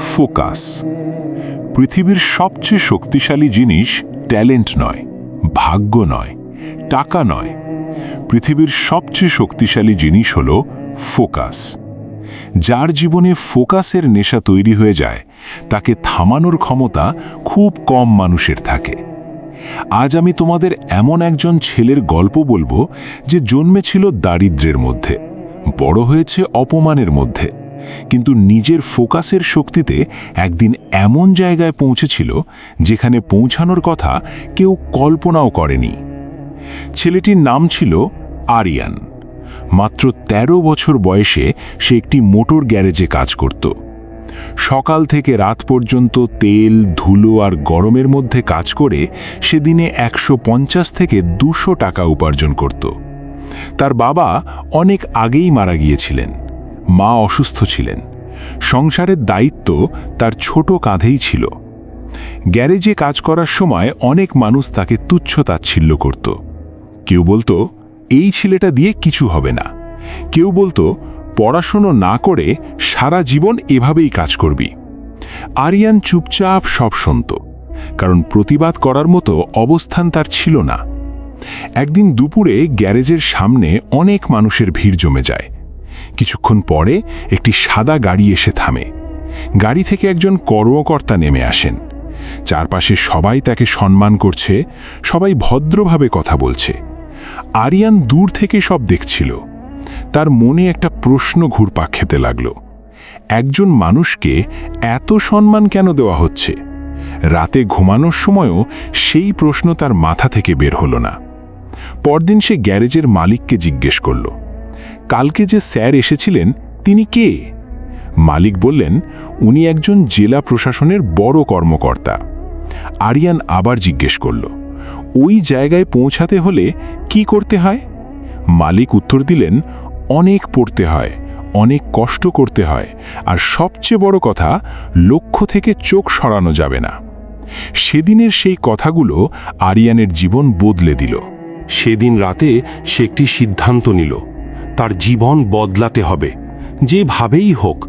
Focus. পৃথিবীর সবচেয়ে শক্তিশালী জিনিস ট্যালেন্ট নয়, ভাগ্য নয়, টাকা নয়। পৃথিবীর সবচেয়ে শক্তিশালী জিনিস হল ফোকাস। যার জীবনে ফোকাসের নেশা তৈরি হয়ে যায় তাকে থামানোর ক্ষমতা খুব কম মানুষের থাকে। আজ আমি তোমাদের এমন একজন ছেলের গল্প বলবো যে জন্মেছিল দারিদ্র্যের মধ্যে, বড় হয়েছে অপমানের মধ্যে, কিন্তু নিজের ফোকাসের শক্তিতে একদিন এমন জায়গায় পৌঁছেছিল যেখানে পৌঁছানোর কথা কেউ কল্পনাও করেনি। ছেলেটির নাম ছিল আরিয়ান। মাত্র ১৩ বছর বয়সে সে একটি মোটর গ্যারেজে কাজ করত। সকাল থেকে রাত পর্যন্ত তেল, ধুলো আর গরমের মধ্যে কাজ করে সে দিনে ১৫০ থেকে ২০০ টাকা উপার্জন করত। তার বাবা অনেক আগেই মারা গিয়েছিলেন, মা অসুস্থ ছিলেন, সংসারের দায়িত্ব তার ছোট কাঁধেই ছিল। গ্যারেজে কাজ করার সময় অনেক মানুষ তাকে তুচ্ছ-তাচ্ছিল্য করত। কেউ বলতো, এই ছেলেটা দিয়ে কিছু হবে না। কেউ বলতো, পড়াশোনা না করে সারা জীবন এভাবেই কাজ করবি। আরিয়ান চুপচাপ সব শুনত, কারণ প্রতিবাদ করার মতো অবস্থান তার ছিল না। একদিন দুপুরে গ্যারেজের সামনে অনেক মানুষের ভিড় জমে যায়। কিছুক্ষণ পরে একটি সাদা গাড়ি এসে থামে। গাড়ি থেকে একজন কর্মকর্তা নেমে আসেন। চারপাশে সবাই তাকে সম্মান করছে, সবাই ভদ্রভাবে কথা বলছে। আরিয়ান দূর থেকে সব দেখছিল। তার মনে একটা প্রশ্ন ঘুরপাক খেতে লাগল, একজন মানুষকে এত সম্মান কেন দেওয়া হচ্ছে? রাতে ঘুমানোর সময়ও সেই প্রশ্ন তার মাথা থেকে বের হলো না। পরদিন সে গ্যারেজের মালিককে জিজ্ঞেস করল, কালকে যে স্যার এসেছিলেন তিনি কে? মালিক বললেন, উনি একজন জেলা প্রশাসনের বড় কর্মকর্তা। আরিয়ান আবার জিজ্ঞেস করল, ওই জায়গায় পৌঁছাতে হলে কি করতে হয়? মালিক উত্তর দিলেন, অনেক পড়তে হয়, অনেক কষ্ট করতে হয়, আর সবচেয়ে বড় কথা, লক্ষ্য থেকে চোখ সরানো যাবে না। সেদিনের সেই কথাগুলো আরিয়ানের জীবন বদলে দিল। সেদিন রাতে সে একটি সিদ্ধান্ত নিল, তার জীবন বদলাতে হবে, যেভাবেই হোক,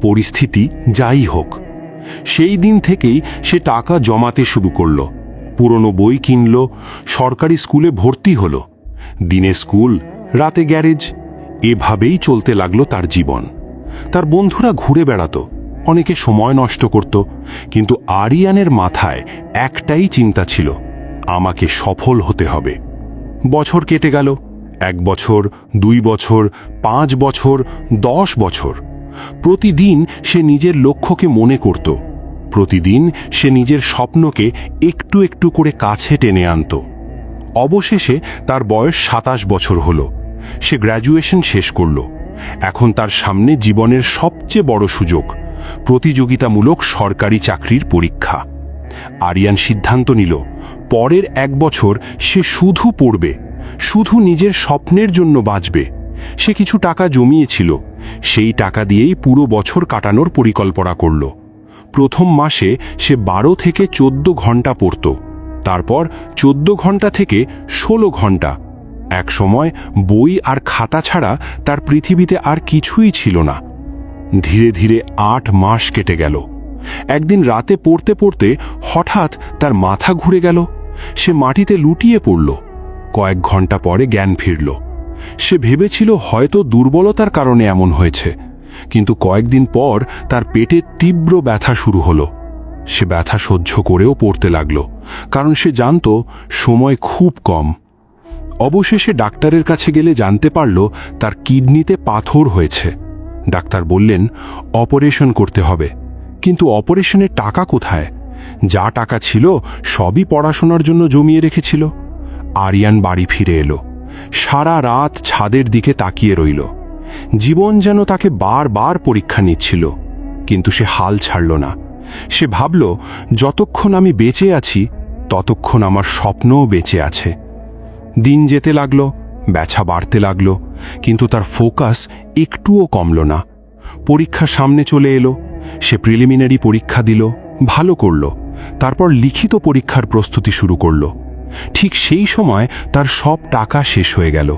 পরিস্থিতি যাই হোক। সেই দিন থেকেই সে টাকা জমাতে শুরু করল, পুরনো বই কিনল, সরকারি স্কুলে ভর্তি হল। দিনে স্কুল, রাতে গ্যারেজ, এভাবেই চলতে লাগলো তার জীবন। তার বন্ধুরা ঘুরে বেড়াতো, অনেকে সময় নষ্ট করত, কিন্তু আরিয়ানের মাথায় একটাই চিন্তা ছিল, আমাকে সফল হতে হবে। বছর কেটে গেল, ১ বছর, ২ বছর, ৫ বছর, ১০ বছর। প্রতিদিন সে নিজের লক্ষ্যকে মনে করত, প্রতিদিন সে নিজের স্বপ্নকে একটু একটু করে কাছে টেনে আনত। অবশেষে তার বয়স ২৭ বছর হল। সে গ্র্যাজুয়েশন শেষ করল। এখন তার সামনে জীবনের সবচেয়ে বড় সুযোগ, প্রতিযোগিতামূলক সরকারি চাকরির পরীক্ষা। আরিয়ান সিদ্ধান্ত নিল, পরের ১ বছর সে শুধু পড়বে, শুধু নিজের স্বপ্নের জন্য বাঁচবে। সে কিছু টাকা জমিয়েছিল, সেই টাকা দিয়েই পুরো বছর কাটানোর পরিকল্পনা করল। প্রথম মাসে সে ১২ থেকে ১৪ ঘন্টা পড়ত, তারপর ১৪ ঘন্টা থেকে ১৬ ঘন্টা। এক সময় বই আর খাতা ছাড়া তার পৃথিবীতে আর কিছুই ছিল না। ধীরে ধীরে ৮ মাস কেটে গেল। একদিন রাতে পড়তে পড়তে হঠাৎ তার মাথা ঘুরে গেল। সে মাটিতে লুটিয়ে পড়ল। কয়েক ঘন্টা পরে জ্ঞান ফিরল। সে ভেবেছিল হয়তো দুর্বলতার কারণে এমন হয়েছে, কিন্তু কয়েকদিন পর তার পেটে তীব্র ব্যথা শুরু হলো। সে ব্যথা সহ্য করেও পড়তে লাগল, কারণ সে জানত সময় খুব কম। অবশেষে ডাক্তারের কাছে গেলে জানতে পারল তার কিডনিতে পাথর হয়েছে। ডাক্তার বললেন অপারেশন করতে হবে, কিন্তু অপারেশনের টাকা কোথায়? যা টাকা ছিল সবই পড়াশোনার জন্য জমিয়ে রেখেছিল। আরিয়ান বাড়ি ফিরে এলো। সারা রাত ছাদের দিকে তাকিয়ে রইল। জীবন যেন তাকে বারবার পরীক্ষা নিচ্ছিল, কিন্তু সে হাল ছাড়ল না। সে ভাবল, যতক্ষণ আমি বেঁচে আছি ততক্ষণ আমার স্বপ্নও বেঁচে আছে। দিন যেতে লাগলো, ব্যথা বাড়তে লাগলো, কিন্তু তার ফোকাস একটুও কমল না। পরীক্ষা সামনে চলে এলো। সে প্রিলিমিনারি পরীক্ষা দিল, ভালো করল। তারপর লিখিত পরীক্ষার প্রস্তুতি শুরু করল। ঠিক সেই সময় তার সব টাকা শেষ হয়ে গেল।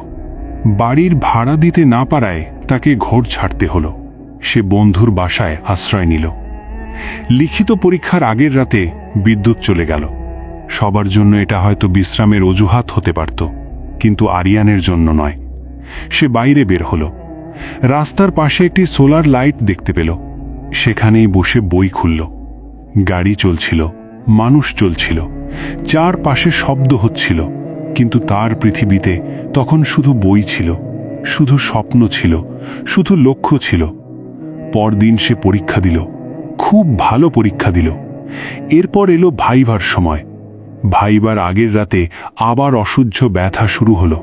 বাড়ির ভাড়া দিতে না পারায় তাকে ঘর ছাড়তে হলো। সে বন্ধুর বাসায় আশ্রয় নিল। লিখিত পরীক্ষার আগের রাতে বিদ্যুৎ চলে গেল। সবার জন্য এটা হয়তো বিশ্রামের অজুহাত হতে পারত, কিন্তু আরিয়ানের জন্য নয়। সে বাইরে বের হলো। রাস্তার পাশে একটি সোলার লাইট দেখতে পেল। সেখানেই বসে বই খুলল। গাড়ি চলছিল, মানুষ চলছিল, চারপাশে শব্দ হচ্ছিল, কিন্তু তার পৃথিবীতে তখন শুধু বই ছিল, শুধু স্বপ্ন ছিল, শুধু লক্ষ্য ছিল। পরদিন সে পরীক্ষা দিল, খুব ভালো পরীক্ষা দিল। এরপর এলো ভাইবার সময়। ভাইবার আগের রাতে আবার অসহ্য ব্যথা শুরু হলো।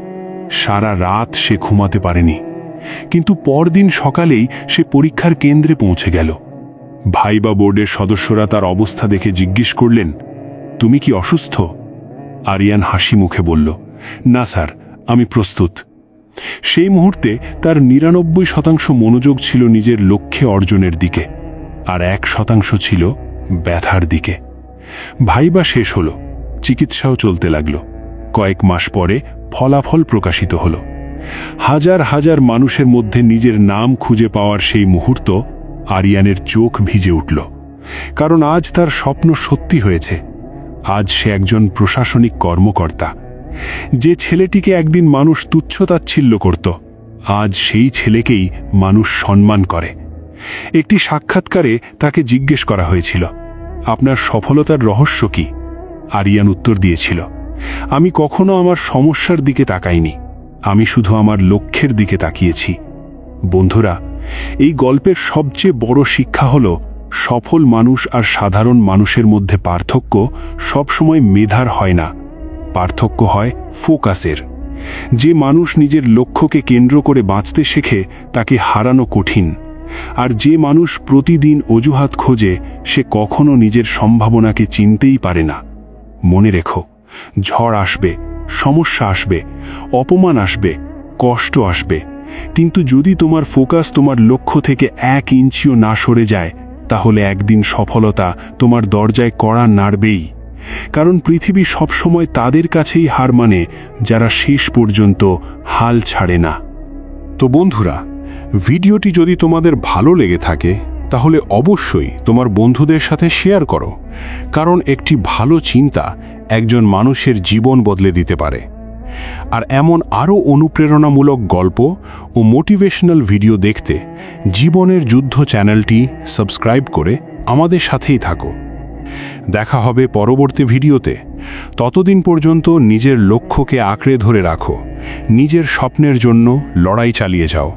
সারা রাত সে ঘুমাতে পারেনি, কিন্তু পরদিন সকালেই সে পরীক্ষার কেন্দ্রে পৌঁছে গেল। ভাইবা বোর্ডের সদস্যরা তার অবস্থা দেখে জিজ্ঞেস করলেন, তুমি কি অসুস্থ? আরিয়ান হাসি মুখে বলল, না স্যার, আমি প্রস্তুত। সেই মুহূর্তে তার ৯৯% মনোযোগ ছিল নিজের লক্ষ্যে অর্জনের দিকে, আর ১% ছিল ব্যথার দিকে। ভাইবা শেষ হলো, চিকিৎসাও চলতে লাগল। কয়েক মাস পরে ফলাফল প্রকাশিত হল। হাজার হাজার মানুষের মধ্যে নিজের নাম খুঁজে পাওয়ার সেই মুহূর্ত আরিয়ানের চোখ ভিজে উঠল। কারণ আজ তার স্বপ্ন সত্যি হয়েছে। আজ সে একজন প্রশাসনিক কর্মকর্তা। যে ছেলেটিকে একদিন মানুষ তুচ্ছতাচ্ছিল্য করত, আজ সেই ছেলেকেই মানুষ সম্মান করে। একটি সাক্ষাৎকারে তাকে জিজ্ঞেস করা হয়েছিল, আপনার সফলতার রহস্য কি? আরিয়ান উত্তর দিয়েছিল, আমি কখনো আমার সমস্যার দিকে তাকাইনি, আমি শুধু আমার লক্ষ্যের দিকে তাকিয়েছি। বন্ধুরা, এই গল্পের সবচেয়ে বড় শিক্ষা হল, সফল মানুষ আর সাধারণ মানুষের মধ্যে পার্থক্য সবসময় মেধার হয় না, পার্থক্য হয় ফোকাসের। যে মানুষ নিজের লক্ষ্যকে কেন্দ্র করে বাঁচতে শেখে তাকে হারানো কঠিন, আর যে মানুষ প্রতিদিন অজুহাত খোঁজে সে কখনো নিজের সম্ভাবনাকে চিনতেই পারে না। মনে রেখো, ঝড় আসবে, সমস্যা আসবে, অপমান আসবে, কষ্ট আসবে, কিন্তু যদি তোমার ফোকাস তোমার লক্ষ্য থেকে ১ ইঞ্চিও না সরে যায়, তাহলে একদিন সফলতা তোমার দরজায় কড়া নাড়বেই। কারণ পৃথিবী সবসময় তাদের কাছেই হার মানে যারা শেষ পর্যন্ত হাল ছাড়ে না। তো বন্ধুরা, ভিডিওটি যদি তোমাদের ভালো লেগে থাকে তাহলে অবশ্যই তোমার বন্ধুদের সাথে শেয়ার করো, কারণ একটি ভালো চিন্তা একজন মানুষের জীবন বদলে দিতে পারে। আর এমন আরও অনুপ্রেরণামূলক গল্প ও মোটিভেশনাল ভিডিও দেখতে জীবনের যুদ্ধ চ্যানেলটি সাবস্ক্রাইব করে আমাদের সাথেই থাকো। দেখা হবে পরবর্তী ভিডিওতে। ততদিন পর্যন্ত নিজের লক্ষ্যকে আঁকড়ে ধরে রাখো, নিজের স্বপ্নের জন্য লড়াই চালিয়ে যাও।